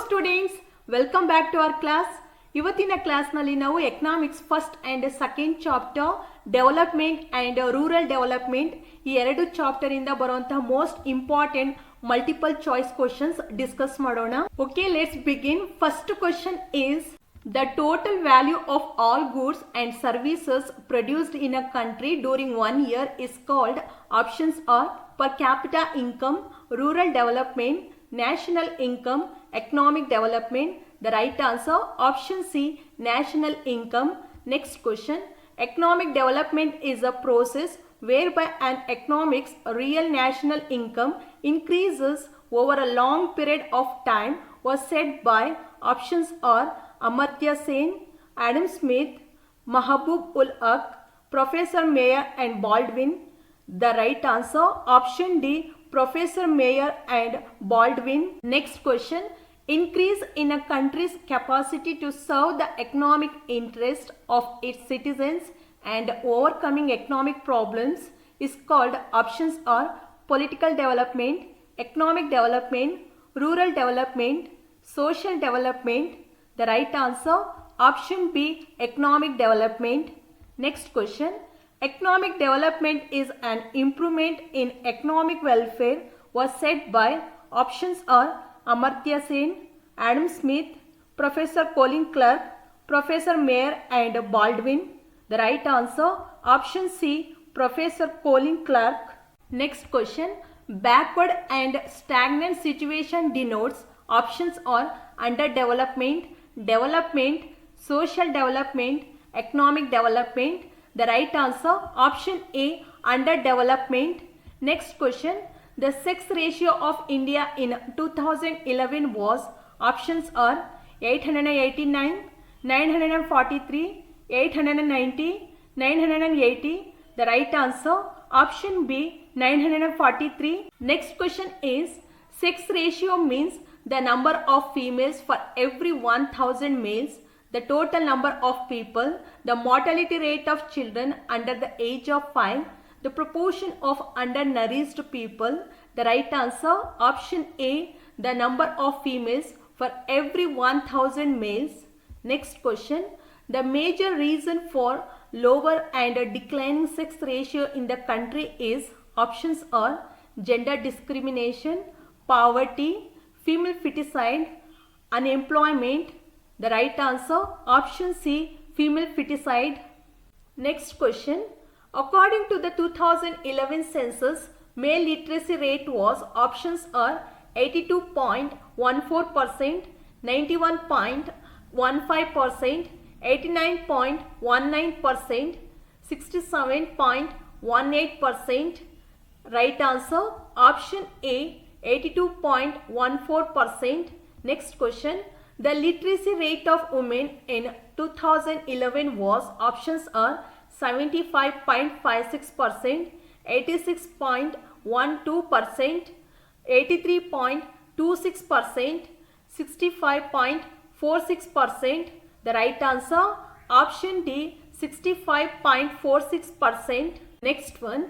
Students, welcome back to our class. ಇವತ್ತಿನ ಕ್ಲಾಸ್ನಲ್ಲಿ ನಾವು economics first and second chapter development and rural development ಈ ಎರಡು ಚಾಪ್ಟರ್ ಇಂದ ಬರುವಂತಹ most important multiple choice questions discuss ಮಾಡೋಣ. Okay, let's begin. First question is the total value of all goods and services produced in a country during 1 year is called. Options are per capita income, rural development, national income, economic development. The right answer option C, national income. Next question. Economic development is a process whereby an economic's real national income increases over a long period of time was said by. Options are Amartya Sen, Adam Smith, Mahabub ul Haq, Professor Mayer and Baldwin. The right answer option D, Professor Mayer and Baldwin. Next question. Increase in a country's capacity to serve the economic interest of its citizens and overcoming economic problems is called. Options are political development, economic development, rural development, social development. The right answer option B, economic development. Next question. Economic development is an improvement in economic welfare was said by. Options are Amartya Sen, Adam Smith, Professor Colin Clark, Professor Mayer and Baldwin. The right answer option C, Professor Colin Clark. Next question. Backward and stagnant situation denotes. Options are underdevelopment, development, social development, economic development. The right answer option A, underdevelopment. Next question. The sex ratio of India in 2011 was. Options are 889, 943, 890, 980. The right answer option B, 943. Next question is sex ratio means the number of females for every 1000 males, the total number of people, the mortality rate of children under the age of 5, the proportion of undernourished people. The right answer option A, the number of females for every 1000 males. Next question. The major reason for lower and declining sex ratio in the country is. Options are gender discrimination, poverty, female feticide, unemployment. The right answer option C, female feticide. Next question. According to the 2011 census, male literacy rate was. Options are 82.14%, 91.15%, 89.19%, 67.18%. Right answer option A, 82.14%. Next question. The literacy rate of women in 2011 was. Options are 75.56%, 86.12%, 83.26%, 65.46%. The right answer option D, 65.46%. Next one.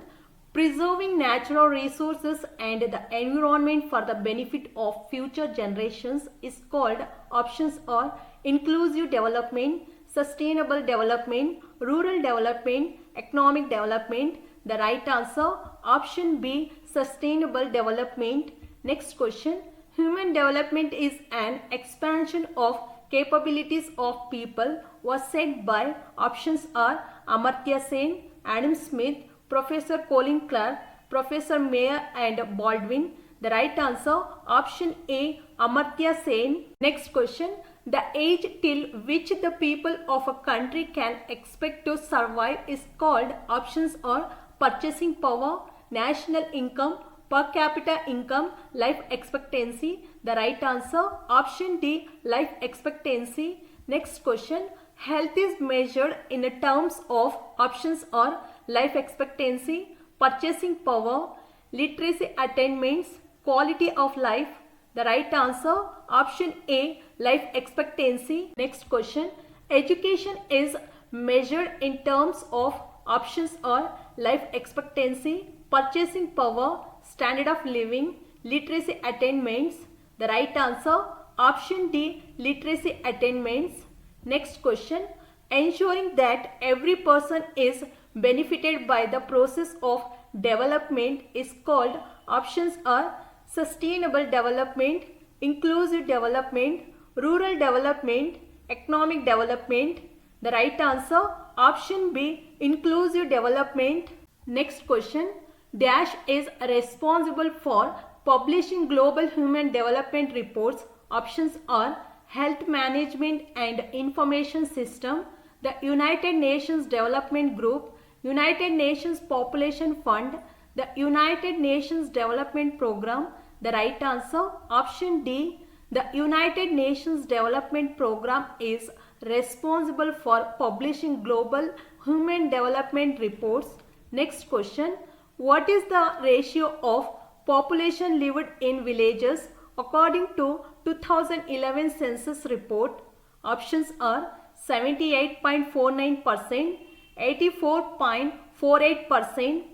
Preserving natural resources and the environment for the benefit of future generations is called. Options are inclusive development, sustainable development, rural development, economic development. The right answer option B, sustainable development. Next question. Human development is an expansion of capabilities of people was said by. Options are Amartya Sen, Adam Smith, Professor Colin Clark, Professor Mayer and Baldwin. The right answer option A, Amartya Sen. Next question. The age till which the people of a country can expect to survive is called. Options are purchasing power, national income, per capita income, life expectancy. The right answer option D, life expectancy. Next question. Health is measured in the terms of. Options are life expectancy, purchasing power, literacy attainments, quality of life. The right answer option A, life expectancy. Next question. Education is measured in terms of. Options are life expectancy, purchasing power, standard of living, literacy attainments. The right answer option D, literacy attainments. Next question, ensuring that every person is benefited by the process of development is called, options are sustainable development, inclusive development, rural development, economic development. The right answer, option B, inclusive development. Next question, Dash is responsible for publishing global human development reports. Options are health management and information system, the United Nations Development Group, United Nations Population Fund, the United Nations Development Program. The right answer, option D, the United Nations Development Program is responsible for publishing global human development reports. Next question, what is the ratio of population lived in villages according to 2011 census report? Options are 78.49%, 84.48%,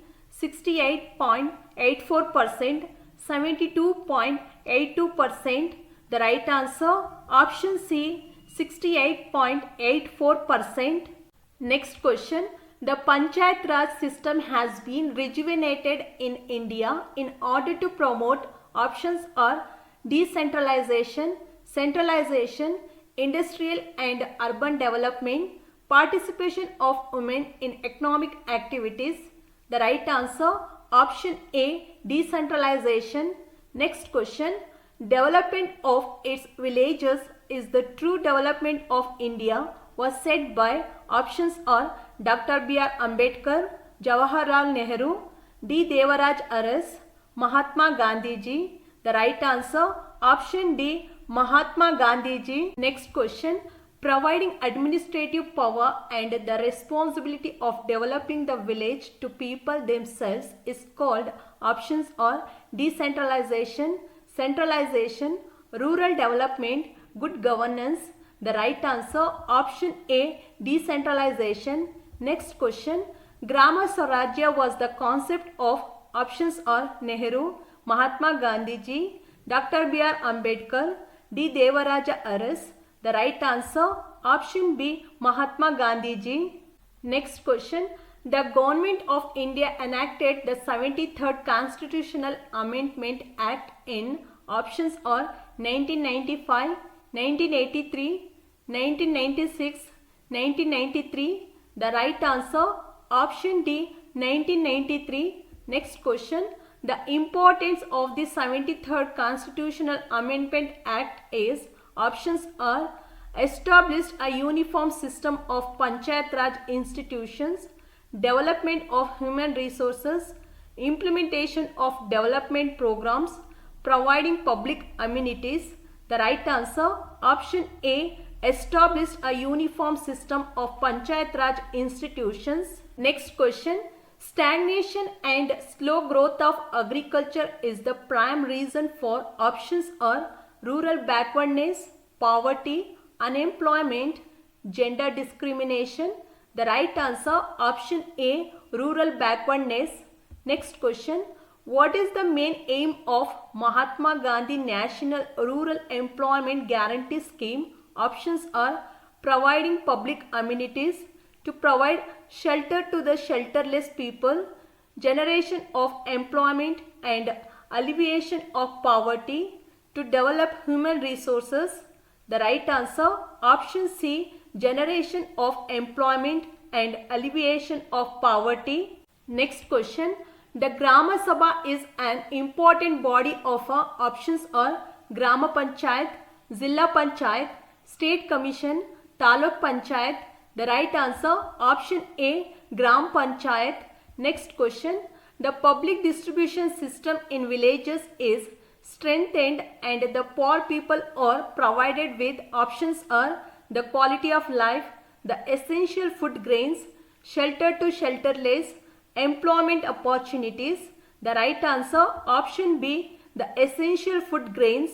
68.84%, 72.82%. The right answer, option C, 68.84%. Next question, the Panchayat Raj system has been rejuvenated in India in order to promote, options are decentralization, centralization, industrial and urban development, participation of women in economic activities. The right answer, option A, decentralization. Next question, development of its villages is the true development of India was said by, options are Dr. B.R. Ambedkar, Jawaharlal Nehru, D. Devaraj Aras, Mahatma Gandhi ji. The right answer, option D, Mahatma Gandhi ji. Next question, providing administrative power and the responsibility of developing the village to people themselves is called, options are decentralization, centralization, rural development, good governance. The right answer, option A, decentralization. Next question, Grama Swarajya was the concept of, options are Nehru, Mahatma Gandhi ji, Dr. B.R. Ambedkar, D. Devaraja Aras. The right answer, option B, Mahatma Gandhi ji. Next question, the Government of India enacted the 73rd Constitutional Amendment Act in, options are 1995, 1983, 1996, 1993. The right answer, option D, 1993. Next question, the importance of the 73rd Constitutional Amendment Act is, options are established a uniform system of Panchayat Raj institutions, development of human resources, implementation of development programs, providing public amenities. The right answer, option A, established a uniform system of Panchayat Raj institutions. Next question, stagnation and slow growth of agriculture is the prime reason for, options are rural backwardness, poverty, unemployment, gender discrimination. The right answer, option A, rural backwardness. Next question, what is the main aim of Mahatma Gandhi National Rural Employment Guarantee Scheme? Options are providing public amenities, to provide shelter to the shelterless people, generation of employment and alleviation of poverty, to develop human resources. The right answer, option C, generation of employment and alleviation of poverty. Next question, the Grama Sabha is an important body of options are Grama Panchayat, Zilla Panchayat, State Commission, Taluk Panchayat. The right answer, option A, Gram Panchayat. Next question, the public distribution system in villages is strengthened and the poor people are provided with, options are the quality of life, the essential food grains, shelter to shelterless, employment opportunities. The right answer, option B, the essential food grains.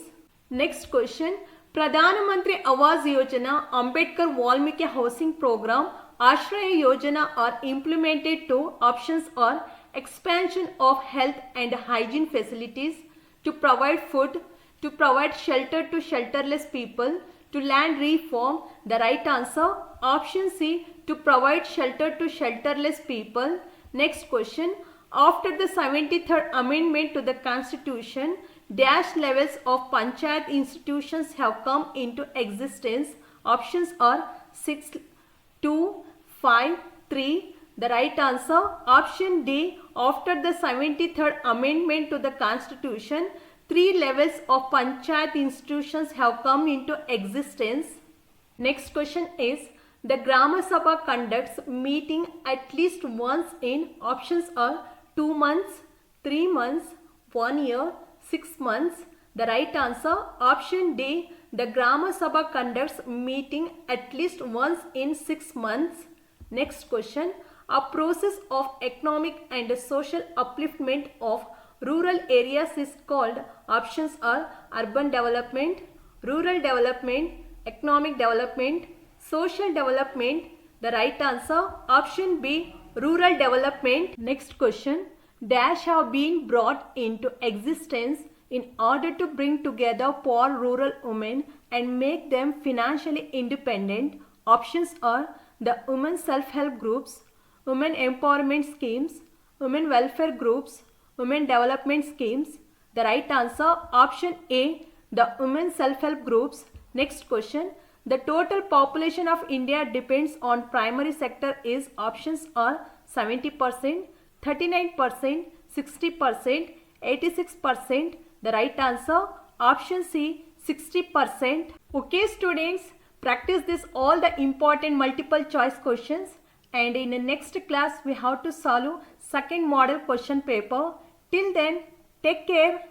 Next question, Pradhan Mantri Awas Yojana, Ambedkar Valmiki Housing Program, Ashraya Yojana are implemented to, options are expansion of health and hygiene facilities, to provide food, to provide shelter to shelterless people, to land reform. The right answer option C, to provide shelter to shelterless people. Next question. After the 73rd amendment to the constitution, dash levels of panchayat institutions have come into existence. Options are 6, 2, 5, 3. The right answer option D. After the 73rd amendment to the constitution, 3 levels of panchayat institutions have come into existence. Next question is, the Grama Sabha conducts meeting at least once in. Options are 2 months, 3 months, 1 year, 6 months. The right answer option D. The Grama Sabha conducts meeting at least once in 6 months. Next question. A process of economic and social upliftment of rural areas is called. Options are urban development, rural development, economic development, social development. The right answer option B, rural development. Next question. Dash have been brought into existence in order to bring together poor rural women and make them financially independent. Options are the women self-help groups, women empowerment schemes, women welfare groups, women development schemes. The right answer option A, the women self-help groups. Next question. The total population of India depends on primary sector is. Options are 70%, 39%, 60%, 86%. The right answer option C, 60%. Okay students, practice this all the important multiple choice questions, and in the next class we have to solve second model question paper. Till then, take care.